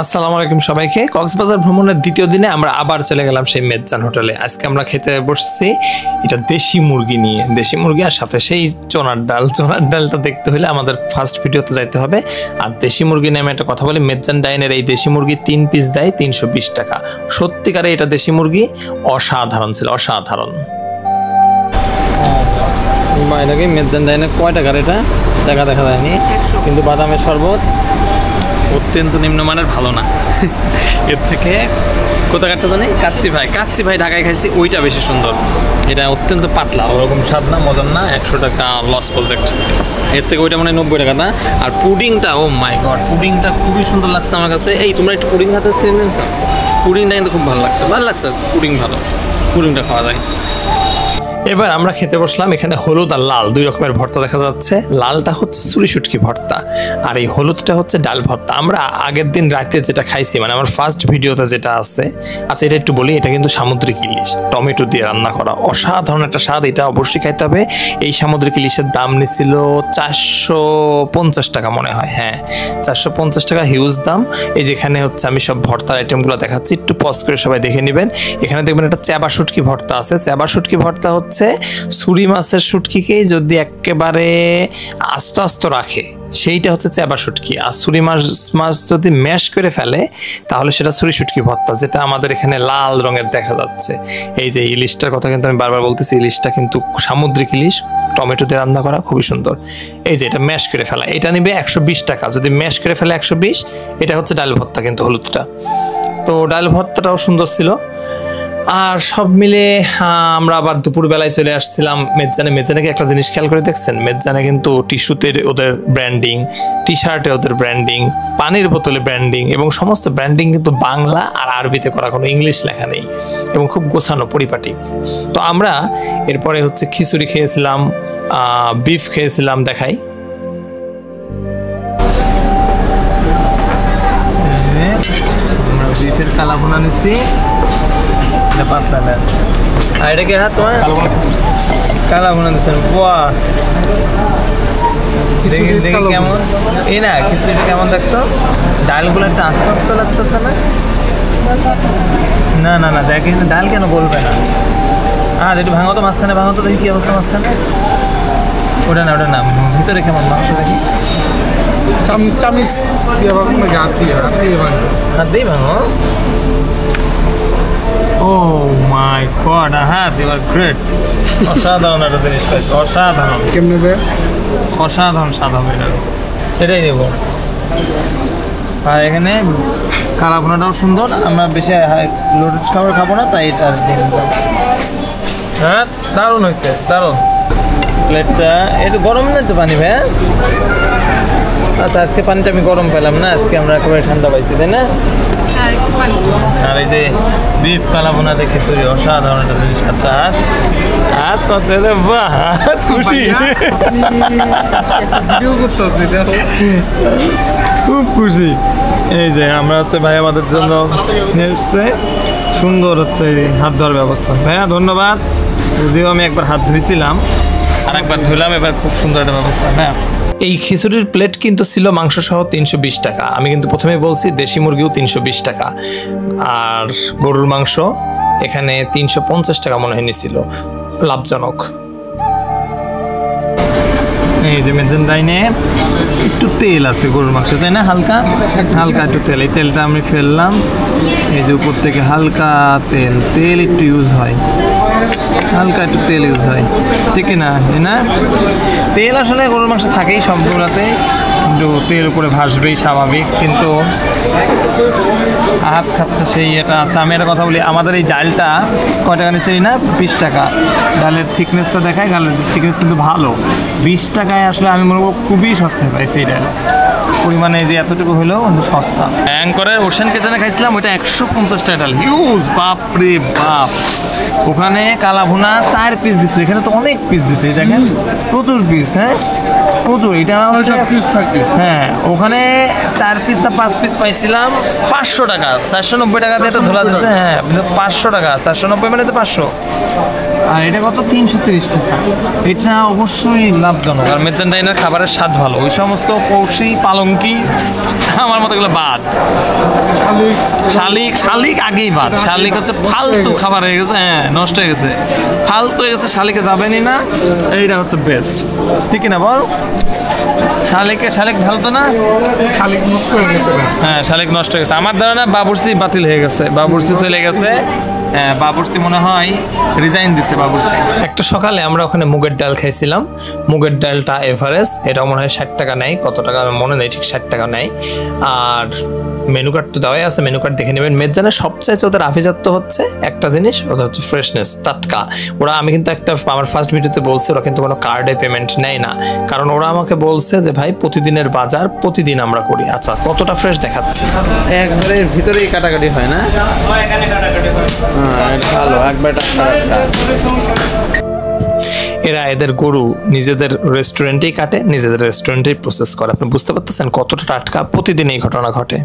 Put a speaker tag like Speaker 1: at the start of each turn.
Speaker 1: আসসালামু আলাইকুম সবাইকে। কক্সবাজার ভ্রমণের দ্বিতীয় দিনে আমরা আবার চলে গেলাম সেই মেজ্জান হোটেলে। আজকে আমরা খেতে বসছি এটা দেশি মুরগি নিয়ে, দেশি মুরগি আর সাথে সেই চনার ডাল। চনার ডালটা দেখতে হলে আমাদের ফার্স্ট ভিডিওতে যাইতে হবে। আর দেশি মুরগি নিয়ে আমি একটা কথা বলি, মেজ্জান ডাইনের এই দেশি মুরগি 3 পিস দেয় 320 টাকা। সত্যিকারে এটা দেশি মুরগি অসাধারণ ছিল, অসাধারণ। এটাকে মেজ্জান ডাইনের কয় টাকার এটা টাকা দেখা যায়নি, কিন্তু বাদামের শরবত অত্যন্ত নিম্নমানের, ভালো না। এর থেকে কোথাকারটা জানি কাচ্চি ভাই ঢাকায় খাইছি, ওইটা বেশি সুন্দর। এটা অত্যন্ত পাতলা, ওরকম স্বাদ না, মজার না, 100 টাকা লস প্রজেক্ট। এর থেকে ওইটা মনে হয় 90 টাকা না। আর পুডিংটা, ও মাই গড, পুডিংটা খুবই সুন্দর লাগছে আমার কাছে। এই তোমরা একটু পুডিং হাতে ছেড়ে নিয়েছো, পুডিংটা কিন্তু খুব ভালো লাগছে, পুডিং ভালো, পুডিংটা খাওয়া যায়। এবার আমরা খেতে বসলাম। এখানে হলুদ আর লাল দুই রকমের ভর্তা দেখা যাচ্ছে। লালটা হচ্ছে ছুরি শুটকি ভর্তা আর এই হলুদটা হচ্ছে ডাল ভর্তা। আমরা আগের দিন রাতে যেটা খাইছি, মানে আমার ফার্স্ট ভিডিওতে যেটা আছে, আচ্ছা এটা একটু বলি, এটা কিন্তু সামুদ্রিক ইলিশ টমেটো দিয়ে রান্না করা, অসাধারণ একটা স্বাদ। এটা অবশ্যই খাইতে হবে। এই সামুদ্রিক ইলিশের দাম নিছিল 450 টাকা মনে হয়, হ্যাঁ 450 টাকা, হিউজ দাম। এই যেখানে হচ্ছে আমি সব ভর্তার আইটেমগুলো দেখাচ্ছি, একটু পজ করে সবাই দেখে নেবেন। এখানে দেখবেন একটা চেবা শুটকি ভর্তা আছে। চেবা শুটকি ভর্তা হচ্ছে ছুরি মাছের শুটকিকেই যদি একেবারে আস্ত আস্ত রাখে সেইটা হচ্ছে চেবা শুটকি, আর ছুরি মাছ যদি ম্যাশ করে ফেলে তাহলে সেটা ছুরি শুটকি ভর্তা, যেটা আমাদের এখানে লাল রঙের দেখা যাচ্ছে। এই যে ইলিশটার কথা কিন্তু আমি বারবার বলতেছি, ইলিশটা কিন্তু সামুদ্রিক ইলিশ, টমেটো দিয়ে রান্না করা, খুবই সুন্দর। এই যে এটা ম্যাশ করে ফেলা, এটা নিবে 120 টাকা, যদি ম্যাশ করে ফেলে 120। এটা হচ্ছে ডাল ভর্তা, কিন্তু হলুদটা। তো ডাল ভর্তাটাও সুন্দর ছিল। আর সব মিলে আমরা আবার দুপুরবেলায় চলে আসছিলাম মেজ্জানে। মেজ্জানে একটা জিনিস খেয়াল করে দেখছেন, মেজ্জানে কিন্তু টিস্যুতে ওদের ব্র্যান্ডিং, টি শার্টে ওদের ব্র্যান্ডিং, পানির বোতলে ব্র্যান্ডিং, এবং সমস্ত ব্র্যান্ডিং কিন্তু বাংলা আর আরবিতে করা, কোনো ইংলিশ লেখা নেই, এবং খুব গোছানো পরিপাটি। তো আমরা এরপরে হচ্ছে খিচুড়ি খেয়েছিলাম, বিফ খেয়েছিলাম, দেখাই। আমরা বিফের কালা ভুনা নিচ্ছি, পাতলা না। আর এটা কি হ্যাঁ তোমার কালা ভুনা দিচ্ছেন? বাহ, দেখি কেমন। এই না খিচুড়িটা কেমন দেখতো, ডালগুলো একটা আস্তে আস্তে লাগতেছে না? না না না, দেখে ডাল কেন গলবে না? একটু ভাঙো তো, মাঝখানে ভাঙো তো, দেখি কি অবস্থা মাঝখানে। ওটা না, ওটা না, ভিতরে কেমন মাংস দেখি। চামিচ দিয়ে ভাঙো নাকি হাত দিয়ে? হাত দিয়ে ভাঙো। Oh my god, you are great. অসাধারণ একটা জিনিস পাইছি, অসাধারণ। কেমনে বে? অসাধারণ স্বাদ হবে এটা, এটাই নেব। আর এখানে কালা ভুনাটাও সুন্দর। আমরা বেশি লোডেড খাবার খাবো না, তাই এটা হ্যাঁ দারুণ হয়েছে, দারুণ। প্লেটটা একটু গরম নেই তো পানি ভাই? আচ্ছা, আজকে পানিটা আমি গরম পেলাম না, আজকে আমরা একেবারে ঠান্ডা পাইছি, তাই না? আর এই যে বিফ কালা ভুনাতে খিচুড়ি, অসাধারণ একটা জিনিস। আচ্ছা খুশি, খুব খুশি। এই যে আমরা হচ্ছে ভাই আমাদের জন্য নিয়ে এসছে, সুন্দর হচ্ছে হাত ধোয়ার ব্যবস্থা। ভাইয়া ধন্যবাদ। যদিও আমি একবার হাত ধুয়েছিলাম, আর একবার ধুলাম, এবার খুব সুন্দর একটা ব্যবস্থা। হ্যাঁ, এই খিচুড়ির প্লেট কিন্তু ছিল মাংস সহ 320 টাকা। আমি কিন্তু প্রথমে বলছি দেশি মুরগিও 320 টাকা, আর গরুর মাংস এখানে 350 টাকা মনে হয় নিছিল, লাভজনক। এই যে মেজ্জান ডাইনে একটু তেল আছে গরুর মাংস, তাই না? হালকা হালকা একটু তেল, এই তেলটা আমি ফেললাম। এই যে উপর থেকে হালকা তেল একটু ইউজ হয়, হালকা একটু তেল ইউজ হয়, ঠিক না? না, তেল আসলে গরুর মাংস থাকেই সবগুলোতে, কিন্তু তেল উপরে ভাসবেই স্বাভাবিক। কিন্তু হাত খাচ্ছে সেই এটা। আচ্ছা, আমি একটা কথা বলি, আমাদের এই ডালটা কয় টাকা নিচ্ছে না? 20 টাকা। ডালের থিকনেসটা দেখায়, ডালের থিকনেস কিন্তু ভালো। 20 টাকায় আসলে আমি মনে করবো খুবই সস্তায় পাইছি এই ডাল, পরিমাণে যে এতটুকু হলেও কিন্তু সস্তা। অ্যাঙ্করের ওশান কিচেনে খাইছিলাম, ওইটা 150 টাকা ডাল, হিউজ, বাপরে বাপ। ওখানে কালা ভুনা 4 পিস দিছিল, এখানে তো অনেক পিস দিছে, দেখেন প্রচুর পিস। হ্যাঁ প্রচুর, এটা হ্যাঁ ওখানে 4 পিস না 5 পিস পাইছিলাম, 500 টাকা, 490 টাকা দিয়ে এটা ধরা দিচ্ছে। হ্যাঁ 500 টাকা, 490 মানে তো 500। আর এটা কত? 330 টাকা। এটা অবশ্যই লাভজনক। আর মেজ্জান ডাইনের খাবারের স্বাদ ভালো। ওই সমস্ত কৌশি পালঙ্কি আমার মতো এগুলো বাদ। শালিক শালিক আগেই বাদ। শালিক হচ্ছে ফালতু খাবার হয়ে গেছে, হ্যাঁ নষ্ট হয়ে গেছে, ফালতু হয়ে গেছে, শালিকে যাবেনই না। এইটা হচ্ছে বেস্ট, ঠিক না বল? শালিক ভালো তো না?
Speaker 2: শালিক নষ্ট হয়ে গেছে।
Speaker 1: হ্যাঁ শালিক নষ্ট হয়ে গেছে। আমার ধারণা বাবুর্চি বাতিল হয়ে গেছে, বাবুর্চি চলে গেছে। হ্যাঁ বাবুর্চি মনে হয় রিজাইন দিছে বাবুর্চি। একটা সকালে আমরা ওখানে মুগের ডাল খাইছিলাম। মুগের ডালটা এভারেস্ট, এটা মনে হয় 60 টাকা নেয়, কত টাকা আমি মনে নেই, ঠিক 60 টাকা নেয়। আর মেনু কার্ড তো দেওয়াই আছে, মেনু কার্ড দেখে নেবেন। মেজানের সবচাইতে ওদের আভিজাত্য হচ্ছে একটা জিনিস, ওদের হচ্ছে ফ্রেশনেস, টাটকা। ওরা, আমি কিন্তু একটা আমার ফার্স্ট ভিডিওতে বলছি, ওরা কিন্তু কোনো কার্ডে পেমেন্ট নেয় না, কারণ ওরা আমাকে বলছে যে ভাই প্রতিদিনের বাজার প্রতিদিন আমরা করি। আচ্ছা কতটা ফ্রেশ দেখাচ্ছি, একবারে ভিতরেই কাটাকাটি হয় না? হ্যাঁ ভালো, একবার এরা এদের গরু নিজেদের রেস্টুরেন্টেই কাটে, নিজেদের রেস্টুরেন্টেই প্রসেস করে। আপনি বুঝতে পারতেছেন কতটা টাটকা, প্রতিদিন এই ঘটনা ঘটে।